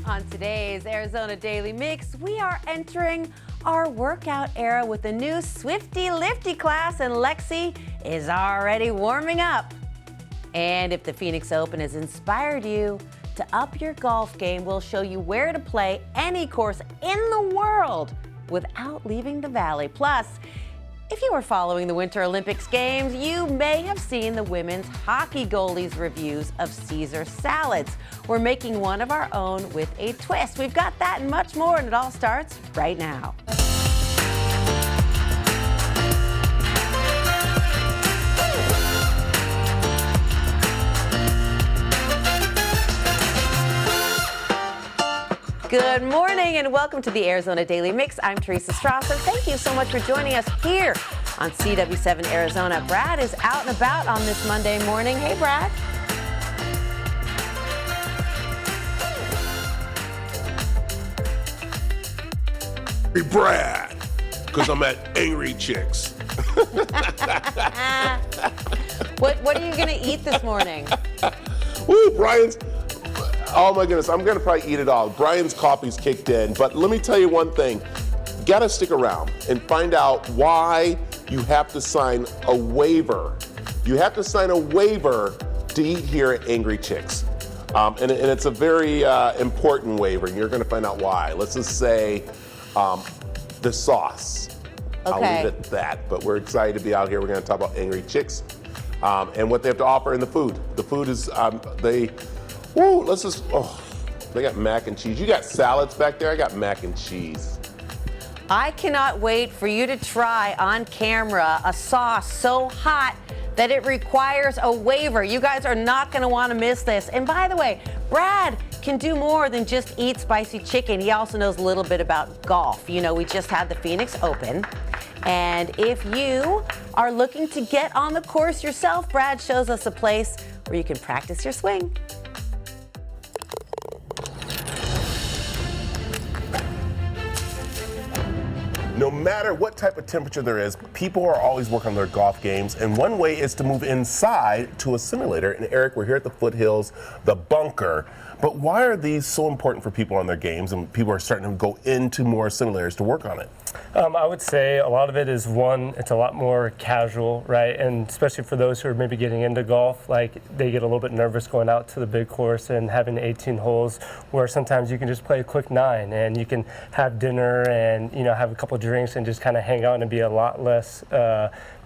On today's Arizona Daily Mix, we are entering our workout era with a new Swifty Lifty class, and Lexi is already warming up. And if the Phoenix Open has inspired you to up your golf game, we'll show you where to play any course in the world without leaving the valley. Plus, if you were following the Winter Olympics Games, you may have seen the women's hockey goalies' reviews of Caesar salads. We're making one of our own with a twist. We've got that and much more, and it all starts right now. Good morning and welcome to the Arizona Daily Mix. I'm Teresa Strasser. Thank you so much for joining us here on CW7 Arizona. Brad is out and about on this Monday morning. Hey, Brad. Hey, Brad, because I'm at Angry Chicks. What are you going to eat this morning? Ooh, Brian's. Oh my goodness, I'm gonna probably eat it all. Brian's coffee's kicked in, but let me tell you one thing. You gotta stick around and find out why you have to sign a waiver. You have to sign a waiver to eat here at Angry Chicks. And it's a very important waiver, and you're gonna find out why. Let's just say the sauce. Okay. I'll leave it at that, but we're excited to be out here. We're gonna talk about Angry Chicks and what they have to offer in the food. The food is, they got mac and cheese. You got salads back there? I got mac and cheese. I cannot wait for you to try on camera a sauce so hot that it requires a waiver. You guys are not going to want to miss this. And by the way, Brad can do more than just eat spicy chicken. He also knows a little bit about golf. You know, we just had the Phoenix Open. And if you are looking to get on the course yourself, Brad shows us a place where you can practice your swing. No matter what type of temperature there is, people are always working on their golf games, and one way is to move inside to a simulator. And Eric, we're here at the Foothills, the Bunker. But why are these so important for people on their games, and people are starting to go into more simulators to work on it? I would say a lot of it is, one, it's a lot more casual, right? And especially for those who are maybe getting into golf, like they get a little bit nervous going out to the big course and having 18 holes, where sometimes you can just play a quick 9 and you can have dinner and, you know, have a couple drinks and just kind of hang out and be a lot less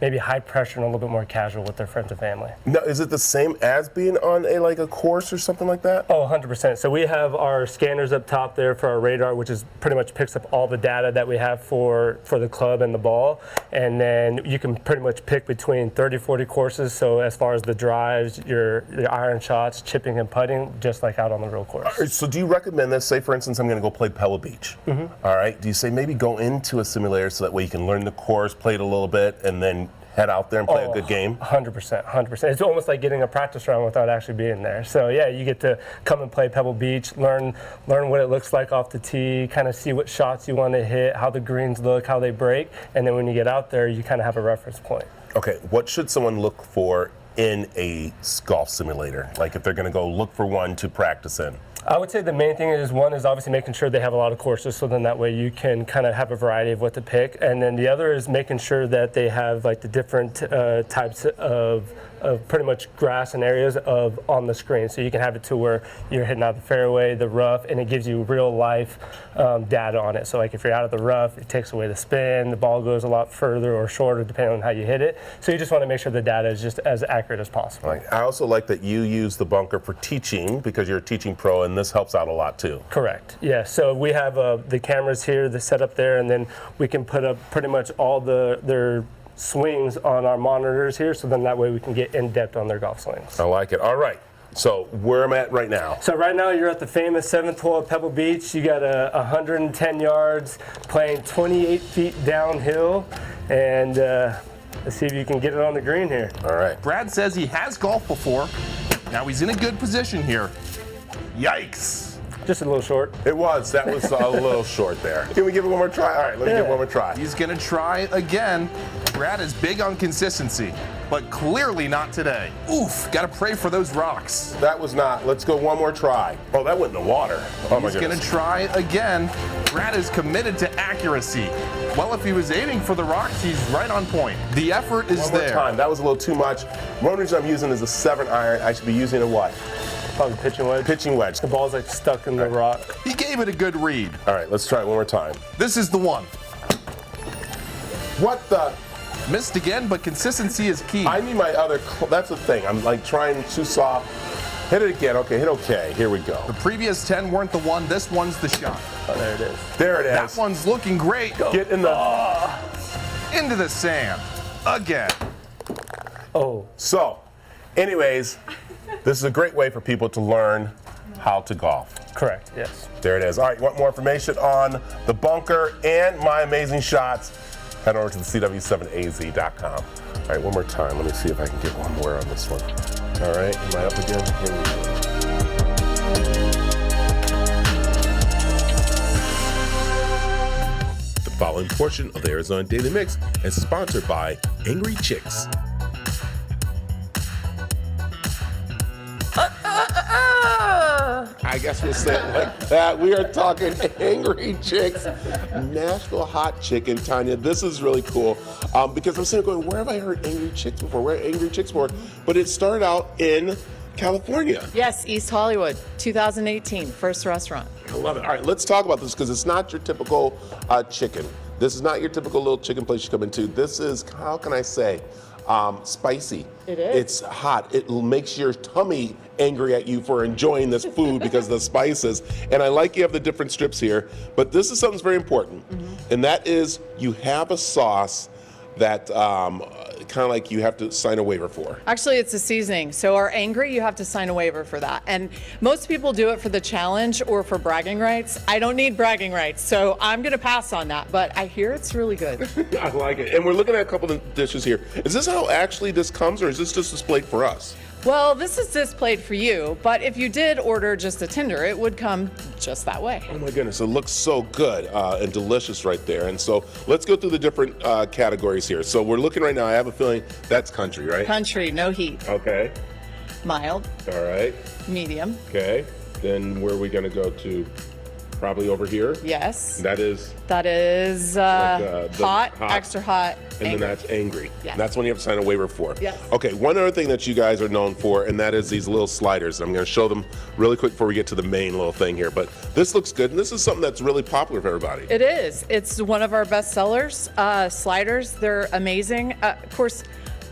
maybe high pressure and a little bit more casual with their friends and family. Now, is it the same as being on a course or something like that? Oh, 100%. So we have our scanners up top there for our radar, which is pretty much picks up all the data that we have for the club and the ball. And then you can pretty much pick between 30, 40 courses. So as far as the drives, your iron shots, chipping and putting, just like out on the real course. So do you recommend this? Say, for instance, I'm going to go play Pebble Beach. Mm-hmm. All right. Do you say maybe go into a simulator so that way you can learn the course, play it a little bit, and then head out there and play a good game? 100%. It's almost like getting a practice round without actually being there. So yeah, you get to come and play Pebble Beach, learn what it looks like off the tee, kind of see what shots you want to hit, how the greens look, how they break, and then when you get out there, you kind of have a reference point. Okay, what should someone look for in a golf simulator? Like if they're going to go look for one to practice in? I would say the main thing is, one is obviously making sure they have a lot of courses, so then that way you can kind of have a variety of what to pick. And then the other is making sure that they have like the different types of pretty much grass and areas on the screen. So you can have it to where you're hitting out the fairway, the rough, and it gives you real life data on it. So like if you're out of the rough, it takes away the spin, the ball goes a lot further or shorter depending on how you hit it. So you just want to make sure the data is just as accurate as possible. Right. I also like that you use the Bunker for teaching, because you're a teaching pro, and this helps out a lot too. Correct. Yeah. So we have the cameras here, the setup there, and then we can put up pretty much all their swings on our monitors here, so then that way we can get in depth on their golf swings. I like it. All right. So where am I at right now? So right now you're at the famous 7th hole at Pebble Beach. You got 110 yards, playing 28 feet downhill, and let's see if you can get it on the green here. All right. Brad says he has golfed before. Now he's in a good position here. Yikes. Just a little short. It was. That was a little short there. Can we give it one more try? All right, let me give it one more try. He's gonna try again. Brad is big on consistency, but clearly not today. Oof, gotta pray for those rocks. That was not. Let's go one more try. Oh, that went in the water. Oh my He's gonna goodness. try again. Brad is committed to accuracy. Well, if he was aiming for the rocks, he's right on point. The effort is One more there. time. That was a little too much. One reason I'm using is a 7-iron. I should be using a what? Probably pitching wedge. Pitching wedge. The ball's like stuck in the rock. He gave it a good read. All right, let's try it one more time. This is the one. What the? Missed again, but consistency is key. I need my other. That's the thing. I'm like trying too soft. Hit it again. Okay, hit okay. Here we go. The previous 10 weren't the one. This one's the shot. Oh, there it is. There it is. That one's looking great. Get in the. Into the sand. Again. Oh. So, anyways, this is a great way for people to learn how to golf. Correct, yes. There it is. All right, you want more information on the bunker and my amazing shots? Head over to the CW7AZ.com. All right, one more time. Let me see if I can get one more on this one. All right, am I up again? Here we go. The following portion of the Arizona Daily Mix is sponsored by Angry Chicks. I guess we'll say it like that. We are talking Angry Chicks, Nashville hot chicken, Tanya. This is really cool because I'm sitting there going, where have I heard Angry Chicks before? Where are Angry Chicks before? But it started out in California. Yes, East Hollywood, 2018, first restaurant. I love it. All right, let's talk about this because it's not your typical chicken. This is not your typical little chicken place you come into. This is, how can I say, spicy. It is. It's hot. It makes your tummy angry at you for enjoying this food because of the spices. And I like you have the different strips here, but this is something that's very important. And that is you have a sauce that kind of like you have to sign a waiver for. Actually, it's a seasoning. So our angry, you have to sign a waiver for that. And most people do it for the challenge or for bragging rights. I don't need bragging rights, so I'm going to pass on that. But I hear it's really good. I like it. And we're looking at a couple of dishes here. Is this how actually this comes, or is this just displayed for us? Well, this is displayed for you, but if you did order just a tender, it would come just that way. Oh my goodness, it looks so good and delicious right there. And so let's go through the different categories here. So we're looking right now, I have a feeling that's country, right? Country, no heat. Okay, Mild, all right, medium, okay. Then where are we gonna go to? Probably over here? yes. That is, That is the hot, hot, extra hot, and angry. then that's angry. Yes. That's when you have to sign a waiver for. Yes. Okay, one other thing that you guys are known for, and that is these little sliders. I'm gonna show them really quick before we get to the main little thing here, but this looks good, and this is something that's really popular for everybody. It is. It's one of our best sellers. Sliders, they're amazing. Of course,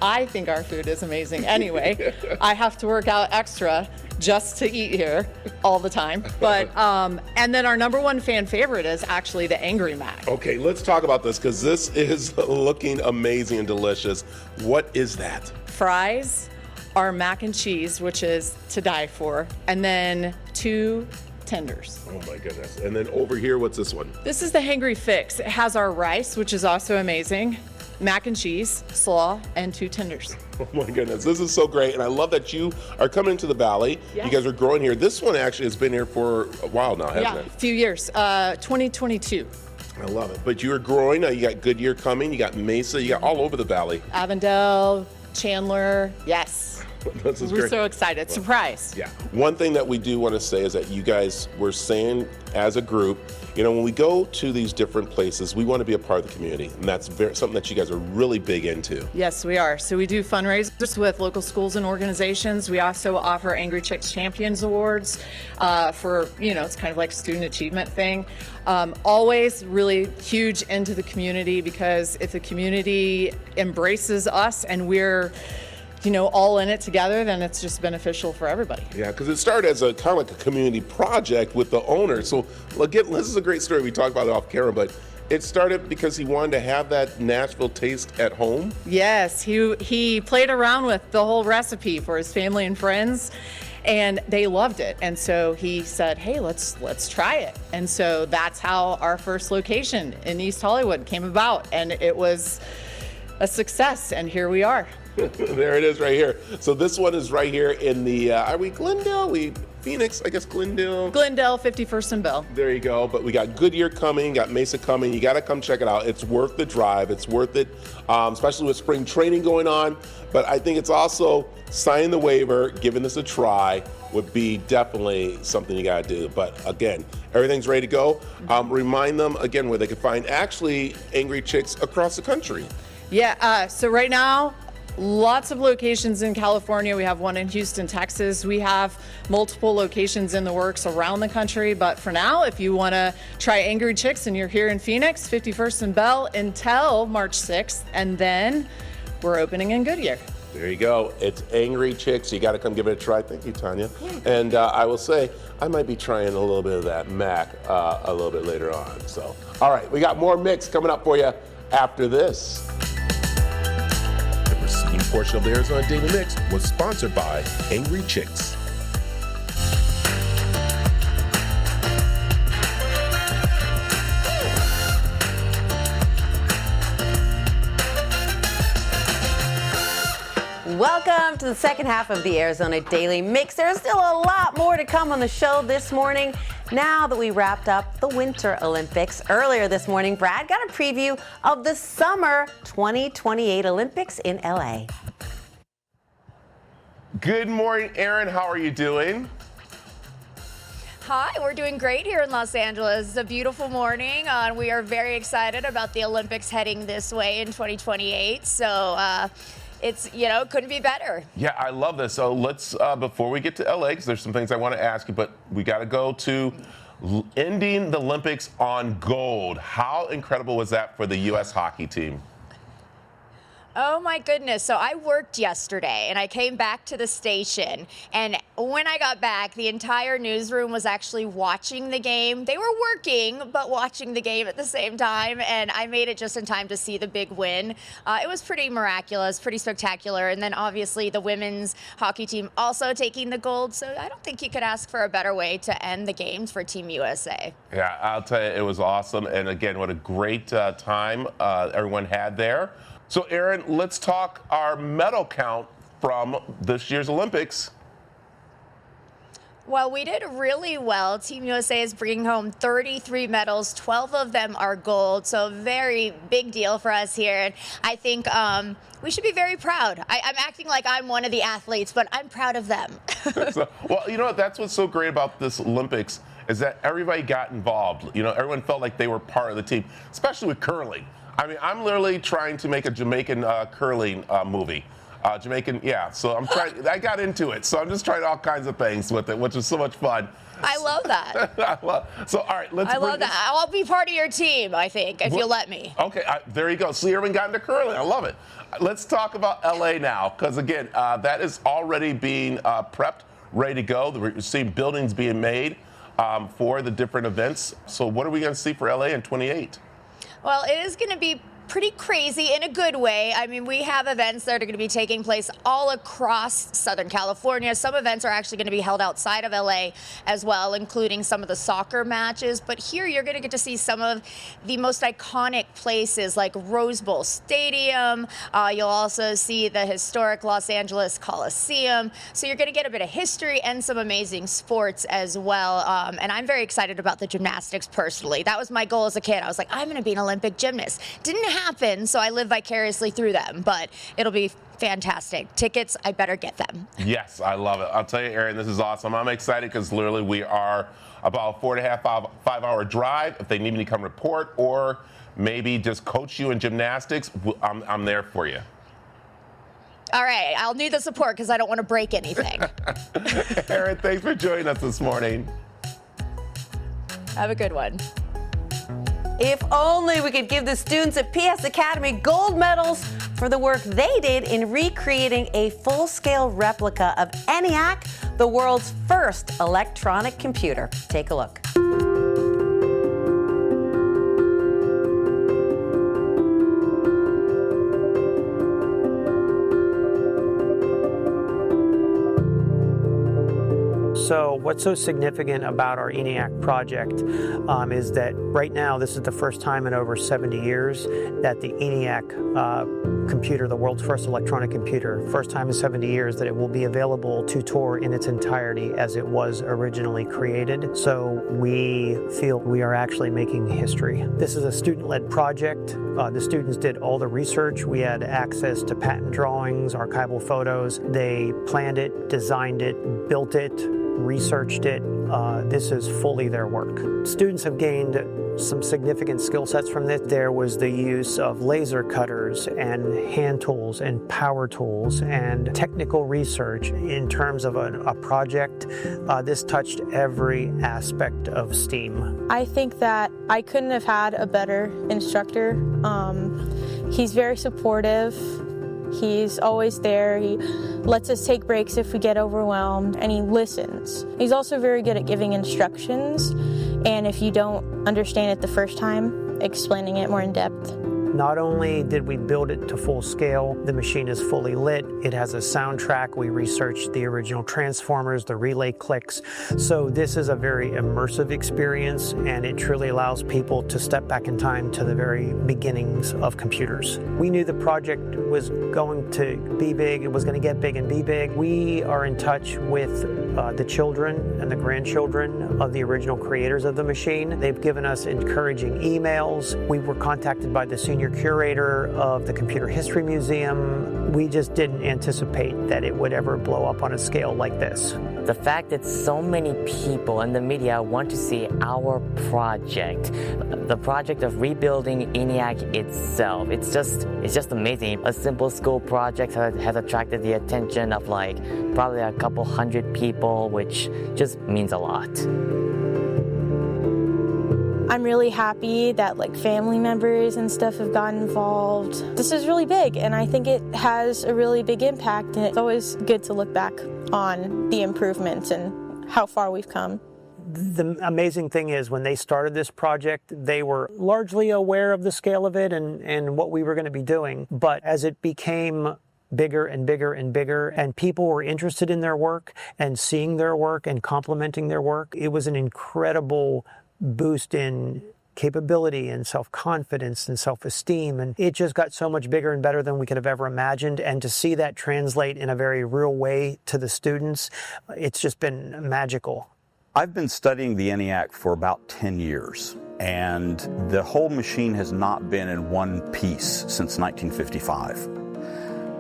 I think our food is amazing anyway. I have to work out extra just to eat here all the time. But and then our number one fan favorite is actually the Angry Mac. Okay, let's talk about this because this is looking amazing and delicious. What is that? Fries, our mac and cheese, which is to die for, and then 2 tenders. Oh my goodness. And then over here, what's this one? This is the Hangry Fix. It has our rice, which is also amazing, mac and cheese, slaw, and 2 tenders. Oh my goodness, this is so great. And I love that you are coming into the Valley. Yes. You guys are growing here. This one actually has been here for a while now, hasn't Yeah, it? a few years. 2022. I love it. But you are growing. You got Goodyear coming. You got Mesa. You got all over the Valley. Avondale, Chandler, yes. This is We're great. so excited. Surprise. Yeah. One thing that we do want to say is that you guys were saying as a group, you know, when we go to these different places, we want to be a part of the community. And that's something that you guys are really big into. Yes, we are. So we do fundraisers with local schools and organizations. We also offer Angry Chicks Champions Awards for, you know, it's kind of like a student achievement thing. Always really huge into the community because if the community embraces us and we're, you know, all in it together, then it's just beneficial for everybody. Yeah, because it started as a kind of like a community project with the owner. So again, this is a great story. We talked about it off camera, but it started because he wanted to have that Nashville taste at home. Yes, he played around with the whole recipe for his family and friends, and they loved it. And so he said, "Hey, let's try it." And so that's how our first location in East Hollywood came about, and it was a success. And here we are. There it is right here. So this one is right here in the, are we Glendale? Phoenix, I guess Glendale. Glendale, 51st and Bell. There you go. But we got Goodyear coming, got Mesa coming. You got to come check it out. It's worth the drive. It's worth it, especially with spring training going on. But I think it's also signing the waiver, giving this a try would be definitely something you got to do. But again, everything's ready to go. Remind them again where they can find actually Angry Chicks across the country. Yeah, so right now, lots of locations in California. We have one in Houston, Texas. We have multiple locations in the works around the country. But for now, if you want to try Angry Chicks and you're here in Phoenix, 51st and Bell until March 6th. And then we're opening in Goodyear. There you go. It's Angry Chicks. You got to come give it a try. Thank you, Tanya. And I will say, I might be trying a little bit of that Mac a little bit later on. So, all right, we got more mix coming up for you after this. The preceding portion of the Arizona Daily Mix was sponsored by Angry Chicks. Welcome to the second half of the Arizona Daily Mix. There's still a lot more to come on the show this morning. Now that we wrapped up the Winter Olympics earlier this morning, Brad got a preview of the Summer 2028 Olympics in LA. Good morning, Erin. How are you doing? Hi, we're doing great here in Los Angeles. It's a beautiful morning. We are very excited about the Olympics heading this way in 2028. So it's, couldn't be better. Yeah, I love this. So let's, before we get to LA, because there's some things I want to ask you, but we got to go to ending the Olympics on gold. How incredible was that for the U.S. hockey team? Oh my goodness. So I worked yesterday and I came back to the station, and when I got back, the entire newsroom was actually watching the game. They were working, but watching the game at the same time, and I made it just in time to see the big win. It was pretty miraculous, pretty spectacular, and then obviously the women's hockey team also taking the gold, so I don't think you could ask for a better way to end the games for Team USA. Yeah, I'll tell you, it was awesome, and again, what a great time everyone had there. So, Erin, let's talk our medal count from this year's Olympics. Well, we did really well. Team USA is bringing home 33 medals. 12 of them are gold, so very big deal for us here. And I think we should be very proud. I'm acting like I'm one of the athletes, but I'm proud of them. Well, you know what? That's what's so great about this Olympics is that everybody got involved. Everyone felt like they were part of the team, especially with curling. I mean, I'm literally trying to make a Jamaican curling movie. So I'm trying. I got into it, so I'm just trying all kinds of things with it, which is so much fun. I love that. So, all right, let's. I love that. I'll be part of your team, I think, if you'll let me. Okay, there you go. So everyone got into curling. I love it. Let's talk about LA now, because again, that is already being prepped, ready to go. We're seeing buildings being made for the different events. So what are we going to see for LA in 28? Well, it is going to be pretty crazy in a good way. I mean, we have events that are going to be taking place all across Southern California. Some events are actually going to be held outside of LA as well, including some of the soccer matches. But here you're going to get to see some of the most iconic places like Rose Bowl Stadium. You'll also see the historic Los Angeles Coliseum. So you're going to get a bit of history and some amazing sports as well. And I'm very excited about the gymnastics personally. That was my goal as a kid. I was like, I'm going to be an Olympic gymnast. Didn't happen, so I live vicariously through them, but it'll be fantastic. Tickets, I better get them. Yes, I love it. I'll tell you, Erin, this is awesome. I'm excited because literally we are about a 4.5, 5-hour drive. If they need me to come report or maybe just coach you in gymnastics, I'm there for you. All right, I'll need the support because I don't want to break anything. Erin, thanks for joining us this morning. Have a good one. If only we could give the students at PS Academy gold medals for the work they did in recreating a full-scale replica of ENIAC, the world's first electronic computer. Take a look. So what's so significant about our ENIAC project is that right now this is the first time in over 70 years that the ENIAC computer, the world's first electronic computer, first time in 70 years that it will be available to tour in its entirety as it was originally created. So we feel we are actually making history. This is a student-led project. The students did all the research. We had access to patent drawings, archival photos. They planned it, designed it, built it, researched it. This is fully their work. Students have gained some significant skill sets from this. There was the use of laser cutters and hand tools and power tools and technical research in terms of a project. This touched every aspect of STEAM. I think that I couldn't have had a better instructor. He's very supportive. He's always there. He lets us take breaks if we get overwhelmed, and he listens. He's also very good at giving instructions, and if you don't understand it the first time, explaining it more in depth. Not only did we build it to full scale, the machine is fully lit, it has a soundtrack, we researched the original transformers, the relay clicks. So this is a very immersive experience, and it truly allows people to step back in time to the very beginnings of computers. We knew the project was going to be big, it was going to get big and be big. We are in touch with the children and the grandchildren of the original creators of the machine. They've given us encouraging emails. We were contacted by the senior curator of the Computer History Museum. We just didn't anticipate that it would ever blow up on a scale like this. The fact that so many people in the media want to see our project, the project of rebuilding ENIAC itself, it's just amazing. A simple school project has attracted the attention of probably a couple hundred people, which just means a lot. I'm really happy that family members and stuff have gotten involved. This is really big, and I think it has a really big impact, and it's always good to look back on the improvements and how far we've come. The amazing thing is when they started this project, they were largely aware of the scale of it and what we were going to be doing. But as it became bigger and bigger and bigger, and people were interested in their work and seeing their work and complimenting their work, it was an incredible boost in capability and self-confidence and self-esteem, and it just got so much bigger and better than we could have ever imagined. And to see that translate in a very real way to the students, it's just been magical. I've been studying the ENIAC for about 10 years, and the whole machine has not been in one piece since 1955.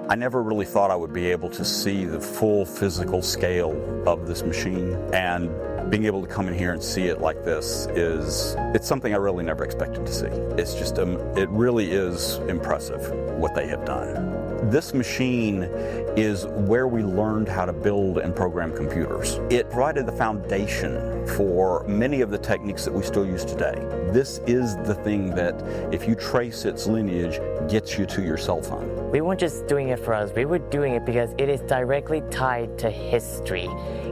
I never really thought I would be able to see the full physical scale of this machine, and being able to come in here and see it like this it's something I really never expected to see. It's just, it really is impressive what they have done. This machine is where we learned how to build and program computers. It provided the foundation for many of the techniques that we still use today. This is the thing that, if you trace its lineage, gets you to your cell phone. We weren't just doing it for us, we were doing it because it is directly tied to history.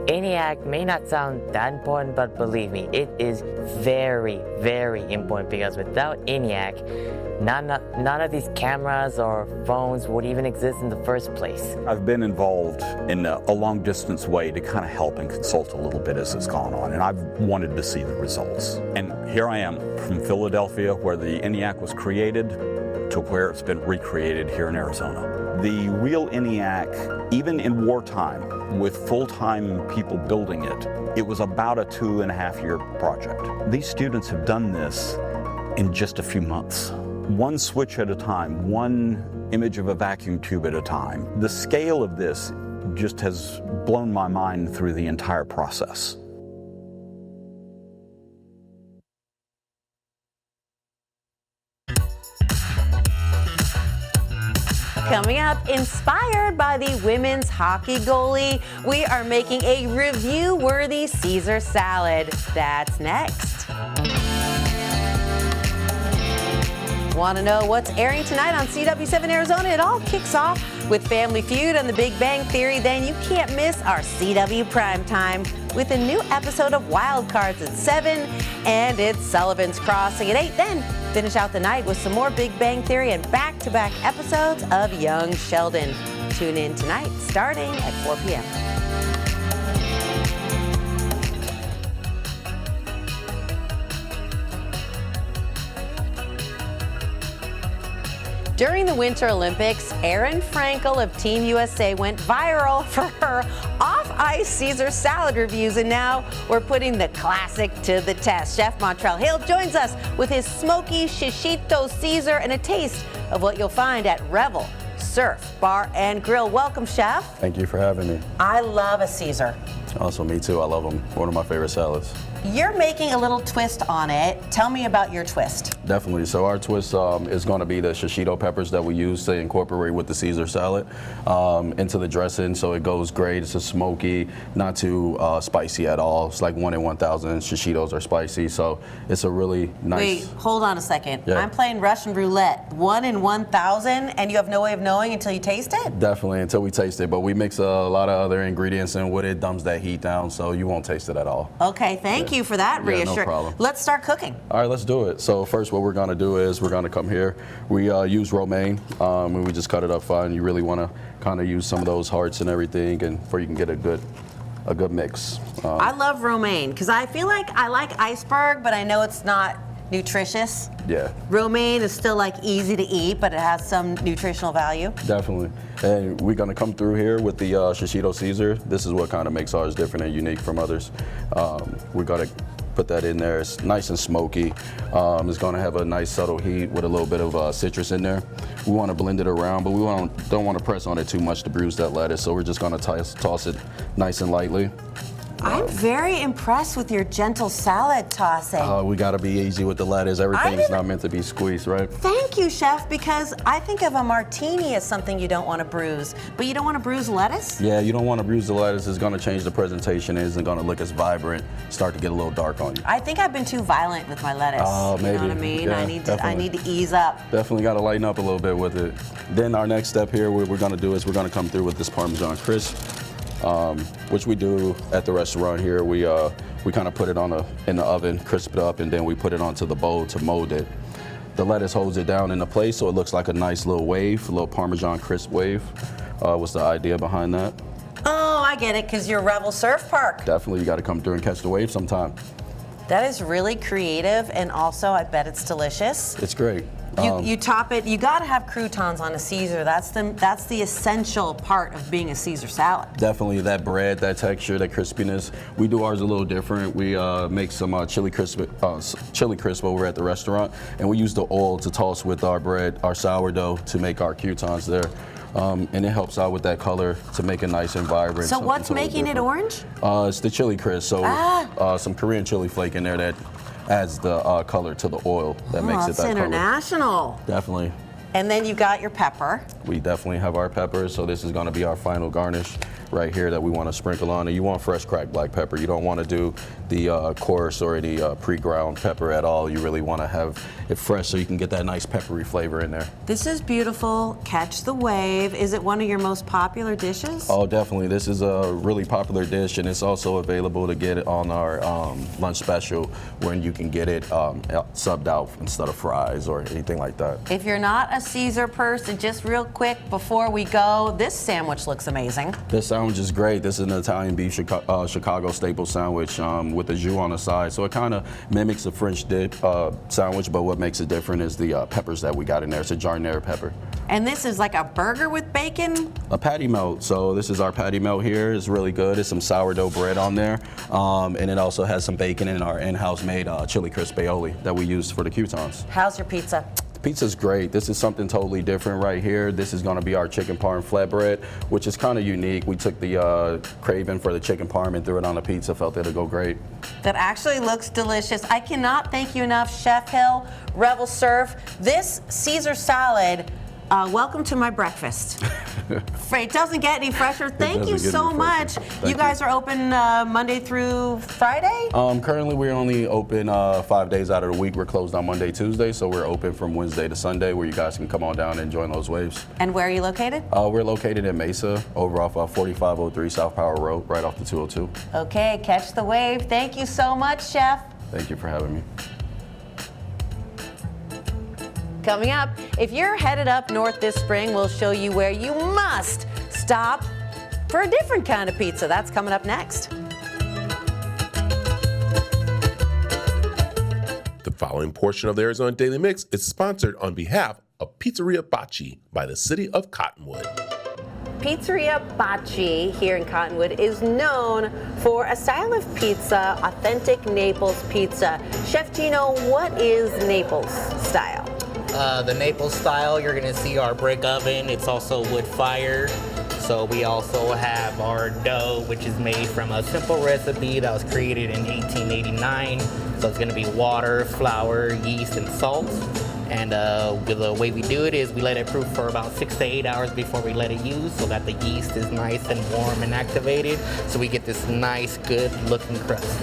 ENIAC may not sound that important, but believe me, it is very, very important, because without ENIAC, none of these cameras or phones would even exist in the first place. I've been involved in a long-distance way to kind of help and consult a little bit as it's gone on, and I've wanted to see the results. And here I am from Philadelphia, where the ENIAC was created, to where it's been recreated here in Arizona. The real ENIAC, even in wartime, with full-time people building it, it was about a 2.5-year project. These students have done this in just a few months. One switch at a time, one image of a vacuum tube at a time. The scale of this just has blown my mind through the entire process. Coming up, inspired by the women's hockey goalie, we are making a review-worthy Caesar salad. That's next. Want to know what's airing tonight on CW7 Arizona? It all kicks off with Family Feud and The Big Bang Theory. Then you can't miss our CW Primetime with a new episode of Wild Cards at 7, and it's Sullivan's Crossing at 8. Then finish out the night with some more Big Bang Theory and back-to-back episodes of Young Sheldon. Tune in tonight starting at 4 p.m. During the Winter Olympics, Erin Frankel of Team USA went viral for her off-ice Caesar salad reviews, and now we're putting the classic to the test. Chef Montreal Hill joins us with his smoky shishito Caesar and a taste of what you'll find at Revel Surf Bar and Grill. Welcome, Chef. Thank you for having me. I love a Caesar. Also, me too. I love them. One of my favorite salads. You're making a little twist on it. Tell me about your twist. Definitely. So our twist is going to be the shishito peppers that we use to incorporate with the Caesar salad into the dressing. So it goes great. It's a smoky, not too spicy at all. It's like 1 in 1,000 shishitos are spicy. So it's a really nice. Wait, hold on a second. Yeah. I'm playing Russian roulette. 1 in 1,000, and you have no way of knowing until you taste it? Definitely, until we taste it. But we mix a lot of other ingredients in with it, dumbs that heat down, so you won't taste it at all. Okay, thank you for that reassurance. No problem. Let's start cooking. All right, let's do it. So first what we're going to do is we're going to come here. We use romaine, and we just cut it up fine. You really want to kind of use some of those hearts and everything, and before you can get a good mix. I love romaine because I feel like I like iceberg, but I know it's not nutritious. Yeah. Romaine is still like easy to eat, but it has some nutritional value. Definitely. And we're going to come through here with the shishito Caesar. This is what kind of makes ours different and unique from others. We're going to put that in there. It's nice and smoky. It's going to have a nice subtle heat with a little bit of citrus in there. We want to blend it around, but we don't want to press on it too much to bruise that lettuce, so we're just going to toss it nice and lightly. I'm very impressed with your gentle salad tossing. We got to be easy with the lettuce. Everything's not meant to be squeezed, right? Thank you, Chef, because I think of a martini as something you don't want to bruise, but you don't want to bruise lettuce? Yeah, you don't want to bruise the lettuce. It's going to change the presentation. It isn't going to look as vibrant, start to get a little dark on you. I think I've been too violent with my lettuce. Oh, maybe. You know what I mean? Yeah, I need to ease up. Definitely got to lighten up a little bit with it. Then our next step here, what we're going to do is we're going to come through with this Parmesan crisp. Which we do at the restaurant here. We kind of put it in the oven, crisp it up, and then we put it onto the bowl to mold it. The lettuce holds it down into place, so it looks like a nice little wave, a little Parmesan crisp wave. Was the idea behind that? Oh, I get it, because you're Revel Surf Park. Definitely, you got to come through and catch the wave sometime. That is really creative, and also I bet it's delicious. It's great. You top it. You got to have croutons on a Caesar. That's the essential part of being a Caesar salad. Definitely that bread, that texture, that crispiness. We do ours a little different. We make some chili crisp over at the restaurant, and we use the oil to toss with our bread, our sourdough, to make our croutons there. And it helps out with that color to make it nice and vibrant. So what's making it orange? It's the chili crisp. So some Korean chili flake in there that adds the color to the oil that makes it that color. That's international. Definitely. And then you got your pepper. We definitely have our peppers, so this is going to be our final garnish right here that we want to sprinkle on. And you want fresh cracked black pepper. You don't want to do the coarse or the pre-ground pepper at all. You really want to have it fresh so you can get that nice peppery flavor in there. This is beautiful. Catch the wave. Is it one of your most popular dishes? Oh, definitely. This is a really popular dish, and it's also available to get it on our lunch special when you can get it subbed out instead of fries or anything like that. If you're not a Caesar person, just real quick before we go, this sandwich looks amazing. This sandwich is great. This is an Italian beef Chicago staple sandwich with a jus on the side. So it kind of mimics a French dip sandwich, but what makes it different is the peppers that we got in there. It's a jarniere pepper. And this is like a burger with bacon? A patty melt. So this is our patty melt here. It's really good. It's some sourdough bread on there. And it also has some bacon in our in-house made chili crisp aioli that we use for the croutons. How's your pizza? Pizza's great. This is something totally different right here. This is going to be our chicken parm flatbread, which is kind of unique. We took the craving for the chicken parm and threw it on a pizza. Felt it'd go great. That actually looks delicious. I cannot thank you enough, Chef Hill, Revel Surf. This Caesar salad, welcome to my breakfast. It doesn't get any fresher. Thank you so much. You guys are open Monday through Friday? Currently, we're only open 5 days out of the week. We're closed on Monday, Tuesday, so we're open from Wednesday to Sunday, where you guys can come on down and join those waves. And where are you located? We're located in Mesa, over off 4503 South Power Road, right off the 202. Okay, catch the wave. Thank you so much, Chef. Thank you for having me. Coming up, if you're headed up north this spring, we'll show you where you must stop for a different kind of pizza. That's coming up next. The following portion of the Arizona Daily Mix is sponsored on behalf of Pizzeria Bacci by the city of Cottonwood. Pizzeria Bacci here in Cottonwood is known for a style of pizza, authentic Naples pizza. Chef Gino, what is Naples style? The Naples style, you're gonna see our brick oven. It's also wood fire. So we also have our dough, which is made from a simple recipe that was created in 1889. So it's gonna be water, flour, yeast, and salt. And the way we do it is we let it proof for about 6 to 8 hours before we let it use, so that the yeast is nice and warm and activated, so we get this nice, good looking crust.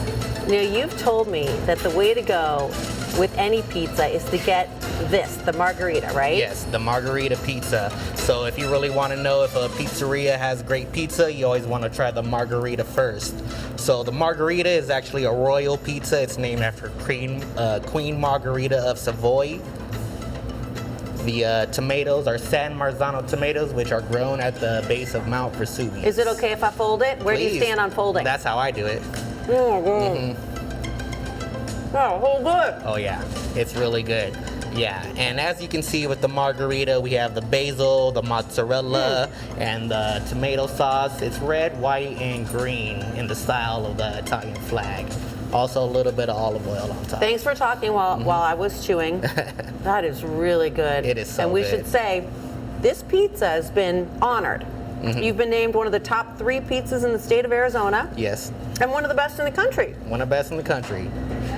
Now, you've told me that the way to go with any pizza is to get this, the margarita, right? Yes, the margarita pizza. So if you really want to know if a pizzeria has great pizza, you always want to try the margarita first. So the margarita is actually a royal pizza. It's named after Queen Margherita of Savoy. The tomatoes are San Marzano tomatoes, which are grown at the base of Mount Vesuvius. Is it okay if I fold it? Where do you stand on folding? That's how I do it. Oh, good. Oh, hold good. Oh yeah, it's really good. Yeah, and as you can see with the margarita, we have the basil, the mozzarella, and the tomato sauce. It's red, white, and green in the style of the Italian flag. Also a little bit of olive oil on top. Thanks for talking while I was chewing. That is really good. It is so And we good. should say, this pizza has been honored. You've been named one of the top 3 pizzas in the state of Arizona. Yes. And one of the best in the country. One of the best in the country.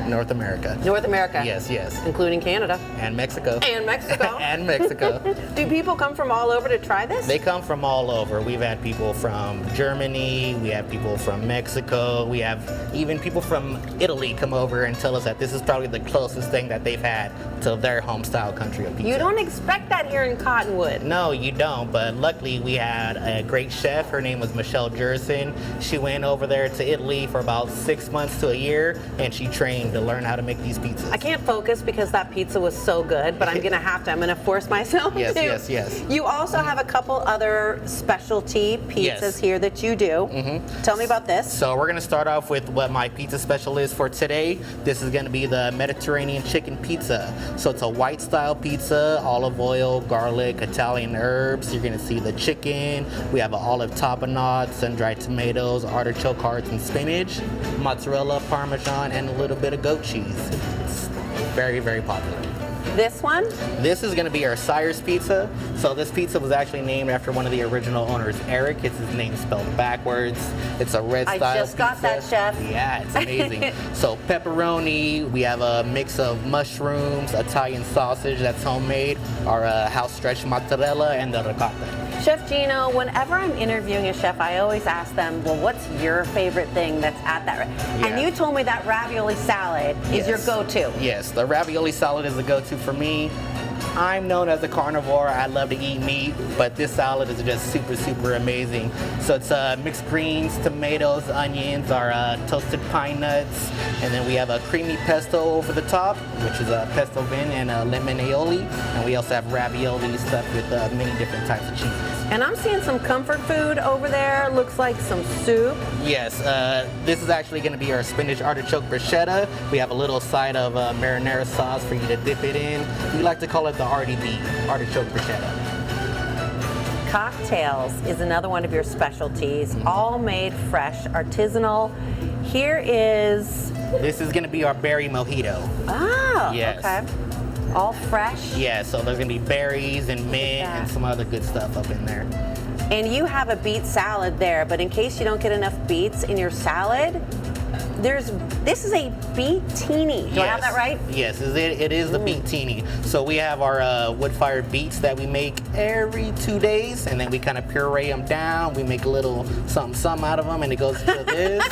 North America. North America. Yes, yes. Including Canada. And Mexico. And Mexico. And Mexico. Do people come from all over to try this? They come from all over. We've had people from Germany, we have people from Mexico, we have even people from Italy come over and tell us that this is probably the closest thing that they've had to their home style country of pizza. You don't expect that here in Cottonwood. No, you don't, but luckily we had a great chef. Her name was Michelle Jerson. She went over there to Italy for about 6 months to a year, and she trained to learn how to make these pizzas. I can't focus because that pizza was so good, but I'm gonna force myself Yes, to. yes, yes. You also have a couple other specialty pizzas Yes. here that you do. Tell me about this. So we're gonna start off with what my pizza special is for today. This is gonna be the Mediterranean chicken pizza. So it's a white style pizza, olive oil, garlic, Italian herbs. You're gonna see the chicken. We have an olive tapenade, sun-dried tomatoes, artichoke hearts, and spinach, mozzarella, parmesan, and a little bit of goat cheese. It's very, very popular. This one? This is going to be our Sire's Pizza. So this pizza was actually named after one of the original owners, Eric. It's his name spelled backwards. It's a red style I just got that, chef. Yeah, it's amazing. So pepperoni, we have a mix of mushrooms, Italian sausage that's homemade, our house stretch mozzarella, and the ricotta. Chef Gino, whenever I'm interviewing a chef, I always ask them, well, what's your favorite thing that's at that? And you told me that ravioli salad is your go-to. Yes, the ravioli salad is the go-to for me. I'm known as a carnivore. I love to eat meat, but this salad is just super, super amazing. So it's mixed greens, tomatoes, onions, our toasted pine nuts, and then we have a creamy pesto over the top, which is a pesto vin and a lemon aioli. And we also have ravioli stuffed with many different types of cheeses. And I'm seeing some comfort food over there. Looks like some soup. Yes, this is actually going to be our spinach artichoke bruschetta. We have a little side of marinara sauce for you to dip it in. We like to call it the RDB, artichoke bruschetta. Cocktails is another one of your specialties, all made fresh, artisanal. Here is... This is going to be our berry mojito. Ah, yes. Okay. All fresh? Yeah, so there's going to be berries and mint and some other good stuff up in there. And you have a beet salad there, but in case you don't get enough beets in your salad, this is a beet-tini. Do I have that right? Yes, it is the beet-tini. So we have our wood-fired beets that we make every 2 days, and then we kind of puree them down. We make a little something out of them, and it goes to this.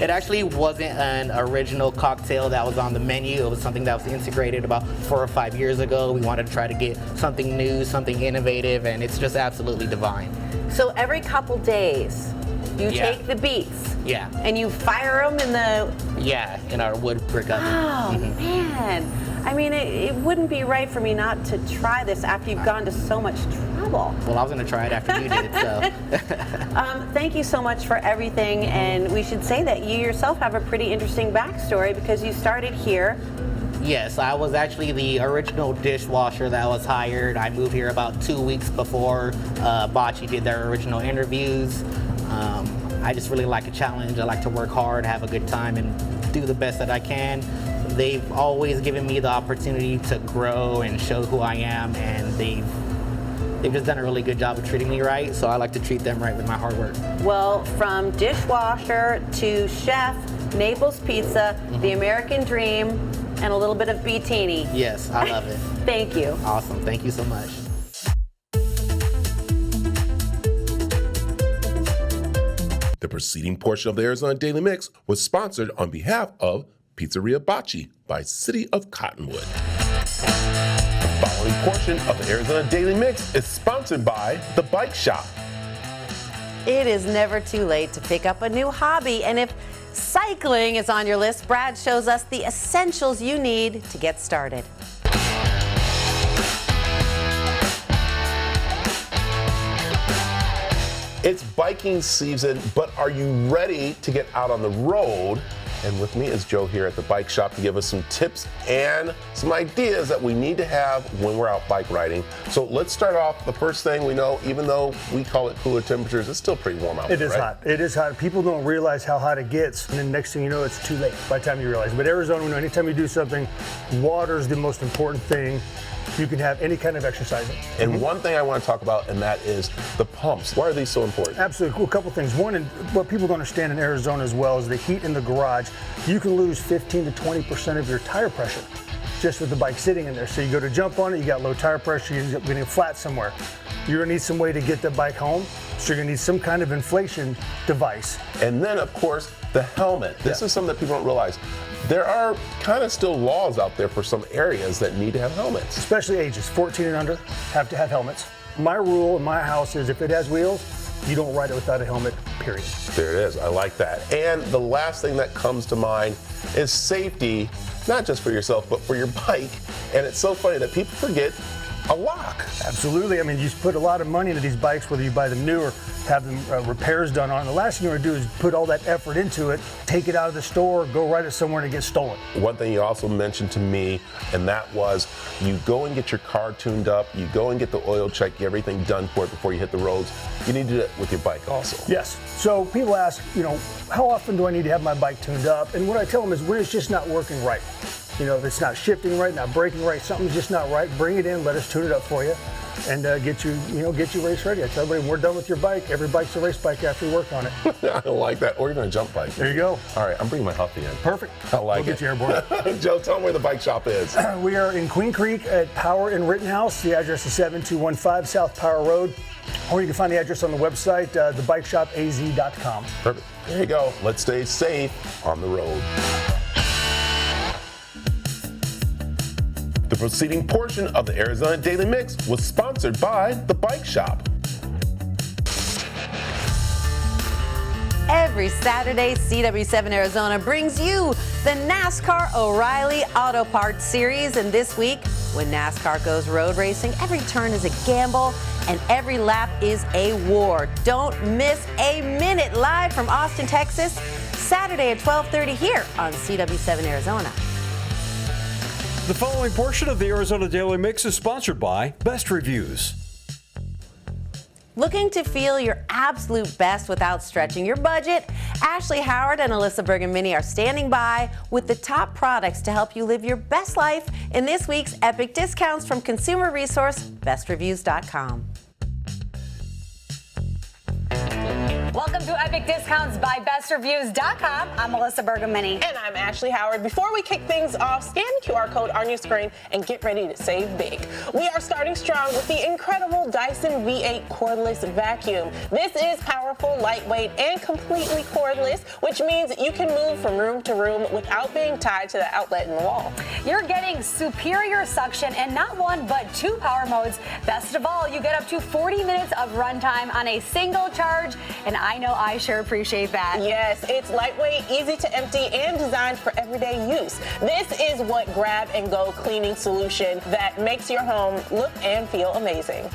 It actually wasn't an original cocktail that was on the menu. It was something that was integrated about 4 or 5 years ago. We wanted to try to get something new, something innovative, and it's just absolutely divine. So every couple days, you take the beets. Yeah. And you fire them in the... Yeah, in our wood brick oven. Oh, man. I mean, it wouldn't be right for me not to try this after you've gone to so much trouble. Well, I was going to try it after you did, so. Thank you so much for everything. And we should say that you yourself have a pretty interesting backstory because you started here Yes, I was actually the original dishwasher that was hired. I moved here about 2 weeks before Bocce did their original interviews. I just really like a challenge. I like to work hard, have a good time, and do the best that I can. They've always given me the opportunity to grow and show who I am, and they've just done a really good job of treating me right, so I like to treat them right with my hard work. Well, from dishwasher to chef, Naples Pizza, the American Dream, and a little bit of Beatini. Yes, I love it. Thank you. Awesome. Thank you so much. The preceding portion of the Arizona Daily Mix was sponsored on behalf of Pizzeria Bocce by City of Cottonwood. The following portion of the Arizona Daily Mix is sponsored by The Bike Shop. It is never too late to pick up a new hobby, and if cycling is on your list, Brad shows us the essentials you need to get started. It's biking season, but are you ready to get out on the road? And with me is Joe here at the Bike Shop to give us some tips and some ideas that we need to have when we're out bike riding. So let's start off. The first thing we know, even though we call it cooler temperatures, it's still pretty warm out there, It is right? hot. It is hot. People don't realize how hot it gets, and then next thing you know, it's too late by the time you realize. But Arizona, we know anytime you do something, water is the most important thing. You can have any kind of exercising. And one thing I want to talk about, and that is the pumps. Why are these so important? Absolutely. Cool. A couple things. One, and what people don't understand in Arizona as well, is the heat in the garage. You can lose 15 to 20% of your tire pressure just with the bike sitting in there. So you go to jump on it, you got low tire pressure, you end up getting flat somewhere. You're going to need some way to get the bike home, so you're going to need some kind of inflation device. And then, of course, the helmet. This is something that people don't realize. There are kind of still laws out there for some areas that need to have helmets. Especially ages 14 and under have to have helmets. My rule in my house is if it has wheels, you don't ride it without a helmet, period. There it is. I like that. And the last thing that comes to mind is safety, not just for yourself, but for your bike. And it's so funny that people forget a lock. Absolutely. I mean, you put a lot of money into these bikes, whether you buy them new or have them repairs done on. The last thing you want to do is put all that effort into it, take it out of the store, go ride it somewhere and it gets stolen. One thing you also mentioned to me, and that was you go and get your car tuned up, you go and get the oil check, get everything done for it before you hit the roads. You need to do it with your bike also. Yes. So people ask, how often do I need to have my bike tuned up? And what I tell them is when it's just not working right. If it's not shifting right, not braking right, something's just not right, bring it in, let us tune it up for you, and get you race ready. I tell everybody, when we're done with your bike, every bike's a race bike after we work on it. I like that. Or even a jump bike. There you go. All right, I'm bringing my Huffy in. Perfect. I like we'll it. Get you airborne. Joe, tell them where the bike shop is. We are in Queen Creek at Power and Rittenhouse. The address is 7215 South Power Road. Or you can find the address on the website, thebikeshopaz.com. Perfect. There you go. Let's stay safe on the road. The preceding portion of the Arizona Daily Mix was sponsored by The Bike Shop. Every Saturday, CW7 Arizona brings you the NASCAR O'Reilly Auto Parts Series. And this week, when NASCAR goes road racing, every turn is a gamble and every lap is a war. Don't miss a minute live from Austin, Texas, Saturday at 12:30 here on CW7 Arizona. The following portion of the Arizona Daily Mix is sponsored by Best Reviews. Looking to feel your absolute best without stretching your budget? Ashley Howard and Alyssa Bergamini are standing by with the top products to help you live your best life in this week's epic discounts from consumer resource bestreviews.com. Welcome to Epic Discounts by BestReviews.com. I'm Alyssa Bergamini. And I'm Ashley Howard. Before we kick things off, scan the QR code on your screen and get ready to save big. We are starting strong with the incredible Dyson V8 cordless vacuum. This is powerful, lightweight, and completely cordless, which means you can move from room to room without being tied to the outlet in the wall. You're getting superior suction and not one but two power modes. Best of all, you get up to 40 minutes of runtime on a single charge, and I know I sure appreciate that. Yes, it's lightweight, easy to empty, and designed for everyday use. This is what grab and go cleaning solution that makes your home look and feel amazing.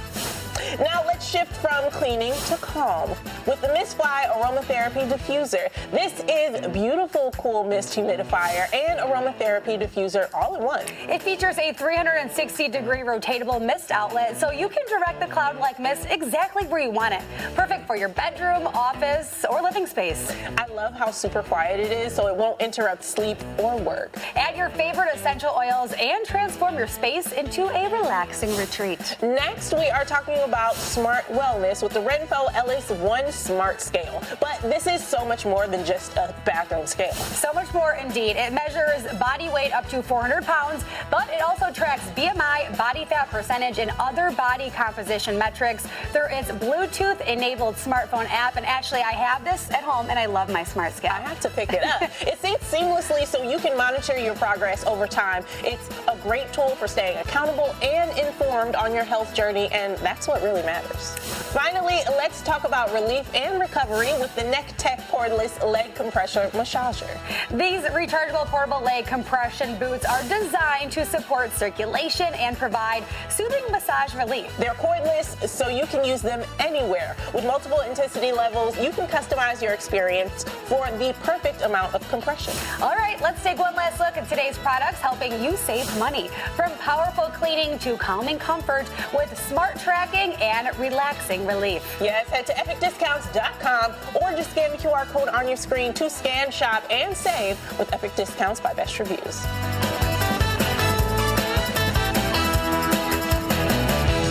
Now let's shift from cleaning to calm with the Mist Fly Aromatherapy Diffuser. This is a beautiful, cool mist humidifier and aromatherapy diffuser all in one. It features a 360-degree rotatable mist outlet, so you can direct the cloud-like mist exactly where you want it. Perfect for your bedroom, office, or living space. I love how super quiet it is, so it won't interrupt sleep or work. Add your favorite essential oils and transform your space into a relaxing retreat. Next, we are talking about smart wellness with the Renpho Ellis One Smart Scale. But this is so much more than just a bathroom scale. So much more indeed. It measures body weight up to 400 pounds, but it also tracks BMI, body fat percentage, and other body composition metrics through its Bluetooth-enabled smartphone app. And actually, I have this at home, and I love my smart scale. I have to pick it up. It syncs seamlessly so you can monitor your progress over time. It's a great tool for staying accountable and informed on your health journey, and that's what really matters. Finally, let's talk about relief and recovery with the Neck Tech Cordless Leg Compression Massager. These rechargeable portable leg compression boots are designed to support circulation and provide soothing massage relief. They're cordless, so you can use them anywhere. With multiple intensity levels, you can customize your experience for the perfect amount of compression. All right, let's take one last look at today's products helping you save money. From powerful cleaning to calming comfort with smart tracking and relaxing relief. Yes, head to epicdiscounts.com or just scan the QR code on your screen to scan, shop, and save with Epic Discounts by Best Reviews.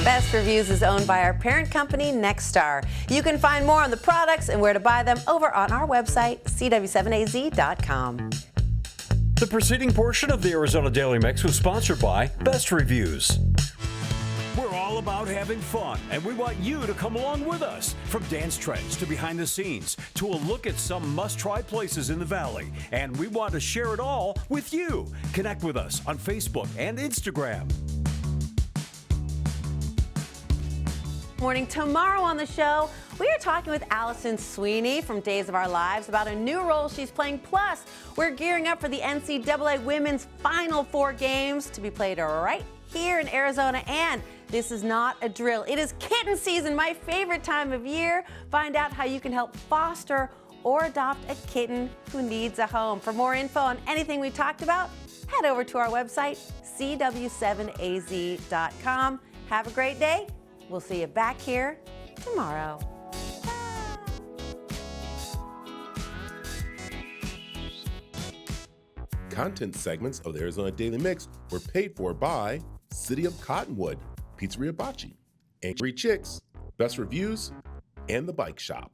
Best Reviews is owned by our parent company, Nexstar. You can find more on the products and where to buy them over on our website, cw7az.com. The preceding portion of the Arizona Daily Mix was sponsored by Best Reviews. We're all about having fun, and we want you to come along with us. From dance trends to behind the scenes to a look at some must-try places in the Valley. And we want to share it all with you. Connect with us on Facebook and Instagram. Morning. Tomorrow on the show, we are talking with Allison Sweeney from Days of Our Lives about a new role she's playing. Plus, we're gearing up for the NCAA Women's Final Four games to be played right here in Arizona. And this is not a drill. It is kitten season, my favorite time of year. Find out how you can help foster or adopt a kitten who needs a home. For more info on anything we talked about, head over to our website, cw7az.com. Have a great day. We'll see you back here tomorrow. Content segments of the Arizona Daily Mix were paid for by City of Cottonwood, Pizzeria Bocce, Angry Chicks, Best Reviews, and The Bike Shop.